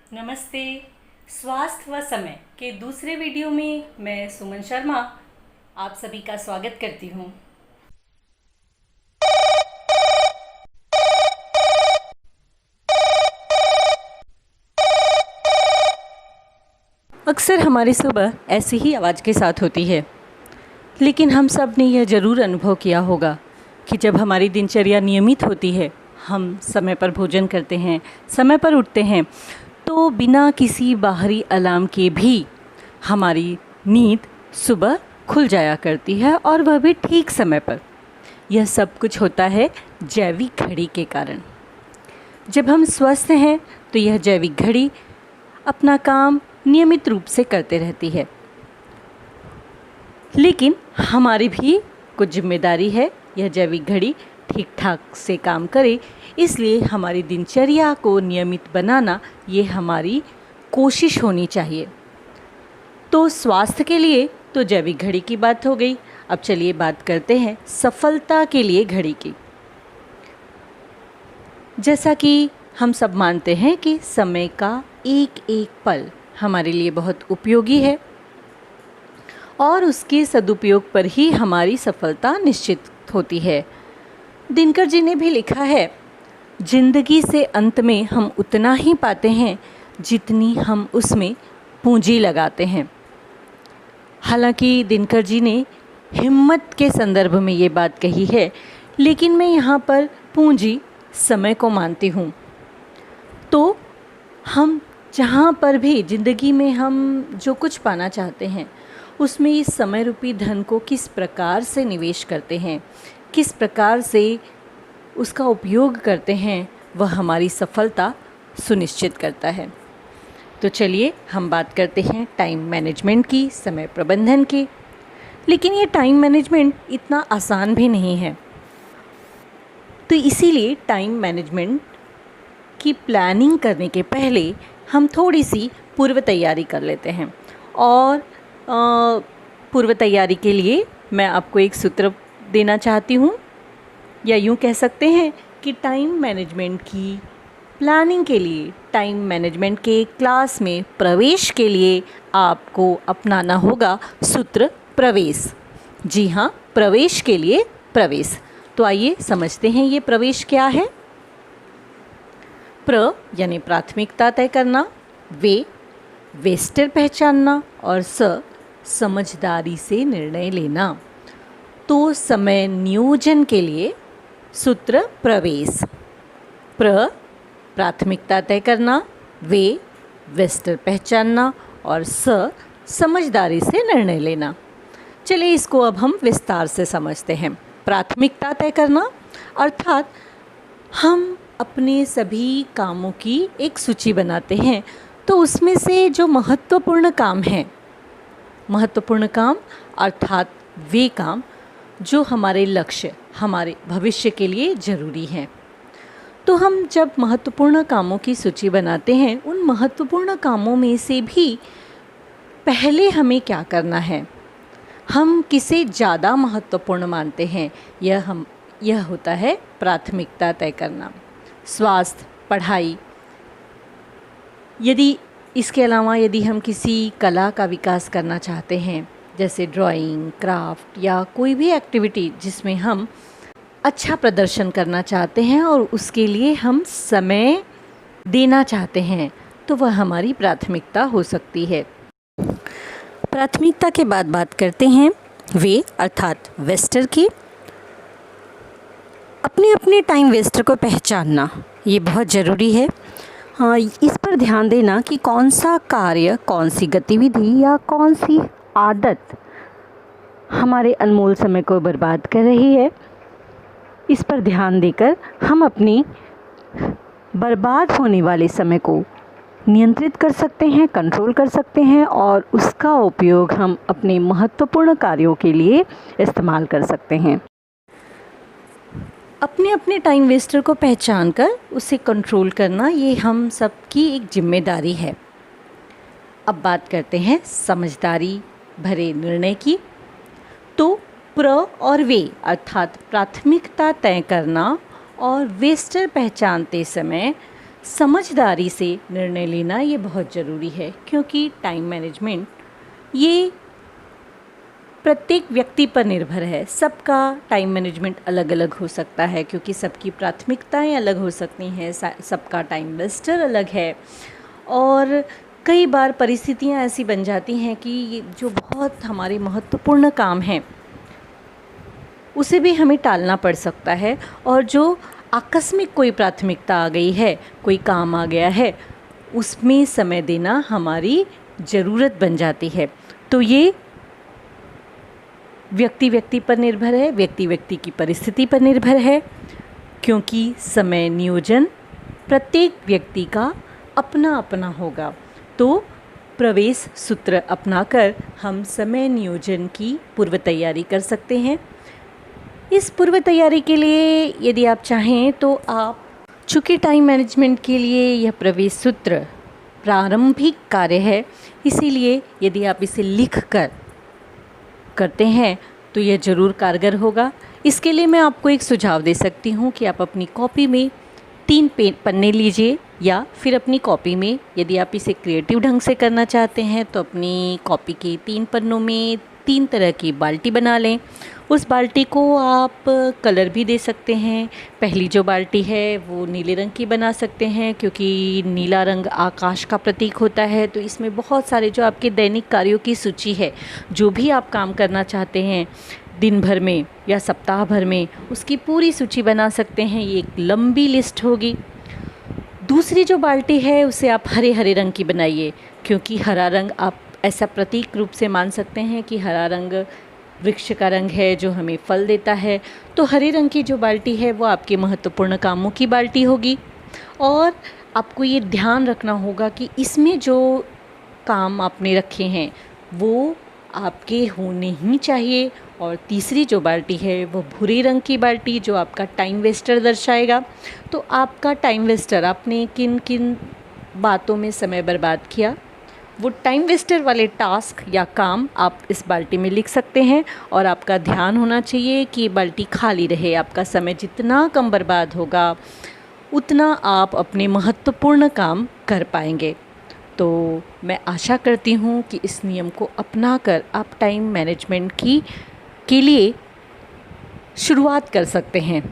नमस्ते। स्वास्थ्य व समय के दूसरे वीडियो में मैं सुमन शर्मा आप सभी का स्वागत करती हूँ। अक्सर हमारी सुबह ऐसी ही आवाज़ के साथ होती है, लेकिन हम सब ने यह ज़रूर अनुभव किया होगा कि जब हमारी दिनचर्या नियमित होती है, हम समय पर भोजन करते हैं, समय पर उठते हैं, तो बिना किसी बाहरी अलार्म के भी हमारी नींद सुबह खुल जाया करती है और वह भी ठीक समय पर। यह सब कुछ होता है जैविक घड़ी के कारण। जब हम स्वस्थ हैं तो यह जैविक घड़ी अपना काम नियमित रूप से करते रहती है, लेकिन हमारी भी कुछ जिम्मेदारी है यह जैविक घड़ी ठीक ठाक से काम करे। इसलिए हमारी दिनचर्या को नियमित बनाना ये हमारी कोशिश होनी चाहिए। तो स्वास्थ्य के लिए तो जैविक घड़ी की बात हो गई। अब चलिए बात करते हैं सफलता के लिए घड़ी की। जैसा कि हम सब मानते हैं कि समय का एक एक पल हमारे लिए बहुत उपयोगी है और उसके सदुपयोग पर ही हमारी सफलता निश्चित होती है। दिनकर जी ने भी लिखा है, जिंदगी से अंत में हम उतना ही पाते हैं जितनी हम उसमें पूंजी लगाते हैं। हालांकि दिनकर जी ने हिम्मत के संदर्भ में ये बात कही है, लेकिन मैं यहाँ पर पूंजी समय को मानती हूँ। तो हम जहाँ पर भी ज़िंदगी में हम जो कुछ पाना चाहते हैं उसमें इस समय रूपी धन को किस प्रकार से निवेश करते हैं, किस प्रकार से उसका उपयोग करते हैं, वह हमारी सफलता सुनिश्चित करता है। तो चलिए हम बात करते हैं टाइम मैनेजमेंट की, समय प्रबंधन की। लेकिन ये टाइम मैनेजमेंट इतना आसान भी नहीं है। तो इसीलिए टाइम मैनेजमेंट की प्लानिंग करने के पहले हम थोड़ी सी पूर्व तैयारी कर लेते हैं। और पूर्व तैयारी के लिए मैं आपको एक सूत्र देना चाहती हूँ, या यूँ कह सकते हैं कि टाइम मैनेजमेंट की प्लानिंग के लिए, टाइम मैनेजमेंट के क्लास में प्रवेश के लिए आपको अपनाना होगा सूत्र प्रवेश। जी हाँ, प्रवेश के लिए प्रवेश। तो आइए समझते हैं ये प्रवेश क्या है। प्र यानी प्राथमिकता तय करना, वेस्टर पहचानना और समझदारी से निर्णय लेना। तो समय नियोजन के लिए सूत्र प्रवेश, प्राथमिकता तय करना, वेस्टर पहचानना और समझदारी से निर्णय लेना। चलिए इसको अब हम विस्तार से समझते हैं। प्राथमिकता तय करना अर्थात हम अपने सभी कामों की एक सूची बनाते हैं, तो उसमें से जो महत्वपूर्ण काम हैं, महत्वपूर्ण काम अर्थात वे काम जो हमारे लक्ष्य, हमारे भविष्य के लिए ज़रूरी हैं। तो हम जब महत्वपूर्ण कामों की सूची बनाते हैं, उन महत्वपूर्ण कामों में से भी पहले हमें क्या करना है, हम किसे ज़्यादा महत्वपूर्ण मानते हैं, यह होता है प्राथमिकता तय करना। स्वास्थ्य, पढ़ाई, यदि इसके अलावा यदि हम किसी कला का विकास करना चाहते हैं, जैसे ड्राइंग, क्राफ्ट या कोई भी एक्टिविटी जिसमें हम अच्छा प्रदर्शन करना चाहते हैं और उसके लिए हम समय देना चाहते हैं, तो वह हमारी प्राथमिकता हो सकती है। प्राथमिकता के बाद बात करते हैं अर्थात वेस्टर की। अपने अपने टाइम वेस्टर को पहचानना ये बहुत ज़रूरी है। हाँ, इस पर ध्यान देना कि कौन सा कार्य, कौन सी गतिविधि या कौन सी आदत हमारे अनमोल समय को बर्बाद कर रही है। इस पर ध्यान देकर हम अपनी बर्बाद होने वाले समय को नियंत्रित कर सकते हैं, कंट्रोल कर सकते हैं और उसका उपयोग हम अपने महत्वपूर्ण कार्यों के लिए इस्तेमाल कर सकते हैं। अपने अपने टाइम वेस्टर को पहचान कर उसे कंट्रोल करना ये हम सब की एक जिम्मेदारी है। अब बात करते हैं समझदारी भरे निर्णय की। तो प्र और वे अर्थात प्राथमिकता तय करना और वेस्टर पहचानते समय समझदारी से निर्णय लेना ये बहुत ज़रूरी है, क्योंकि टाइम मैनेजमेंट ये प्रत्येक व्यक्ति पर निर्भर है। सबका टाइम मैनेजमेंट अलग अलग हो सकता है, क्योंकि सबकी प्राथमिकताएं अलग हो सकती हैं, सबका टाइम वेस्टर अलग है। और कई बार परिस्थितियां ऐसी बन जाती हैं कि ये जो बहुत हमारे महत्वपूर्ण काम हैं उसे भी हमें टालना पड़ सकता है, और जो आकस्मिक कोई प्राथमिकता आ गई है, कोई काम आ गया है, उसमें समय देना हमारी ज़रूरत बन जाती है। तो ये व्यक्ति व्यक्ति पर निर्भर है, व्यक्ति व्यक्ति की परिस्थिति पर निर्भर है, क्योंकि समय नियोजन प्रत्येक व्यक्ति का अपना अपना होगा। तो प्रवेश सूत्र अपनाकर हम समय नियोजन की पूर्व तैयारी कर सकते हैं। इस पूर्व तैयारी के लिए यदि आप चाहें तो आप, चूँकि टाइम मैनेजमेंट के लिए यह प्रवेश सूत्र प्रारंभिक कार्य है, इसीलिए यदि आप इसे लिख कर करते हैं तो यह ज़रूर कारगर होगा। इसके लिए मैं आपको एक सुझाव दे सकती हूँ कि आप अपनी कॉपी में 3 पन्ने लीजिए, या फिर अपनी कॉपी में, यदि आप इसे क्रिएटिव ढंग से करना चाहते हैं तो अपनी कॉपी के 3 पन्नों में 3 तरह की बाल्टी बना लें। उस बाल्टी को आप कलर भी दे सकते हैं। पहली जो बाल्टी है वो नीले रंग की बना सकते हैं, क्योंकि नीला रंग आकाश का प्रतीक होता है। तो इसमें बहुत सारे जो आपके दैनिक कार्यों की सूची है, जो भी आप काम करना चाहते हैं दिन भर में या सप्ताह भर में, उसकी पूरी सूची बना सकते हैं। ये एक लंबी लिस्ट होगी। दूसरी जो बाल्टी है उसे आप हरे हरे रंग की बनाइए, क्योंकि हरा रंग आप ऐसा प्रतीक रूप से मान सकते हैं कि हरा रंग वृक्ष का रंग है जो हमें फल देता है। तो हरे रंग की जो बाल्टी है वो आपके महत्वपूर्ण कामों की बाल्टी होगी, और आपको ये ध्यान रखना होगा कि इसमें जो काम आपने रखे हैं वो आपके होने ही चाहिए। और तीसरी जो बाल्टी है वो भूरे रंग की बाल्टी, जो आपका टाइम वेस्टर दर्शाएगा। तो आपका टाइम वेस्टर, आपने किन किन बातों में समय बर्बाद किया, वो टाइम वेस्टर वाले टास्क या काम आप इस बाल्टी में लिख सकते हैं। और आपका ध्यान होना चाहिए कि बाल्टी खाली रहे। आपका समय जितना कम बर्बाद होगा उतना आप अपने महत्वपूर्ण काम कर पाएंगे। तो मैं आशा करती हूँ कि इस नियम को अपनाकर आप टाइम मैनेजमेंट के लिए शुरुआत कर सकते हैं।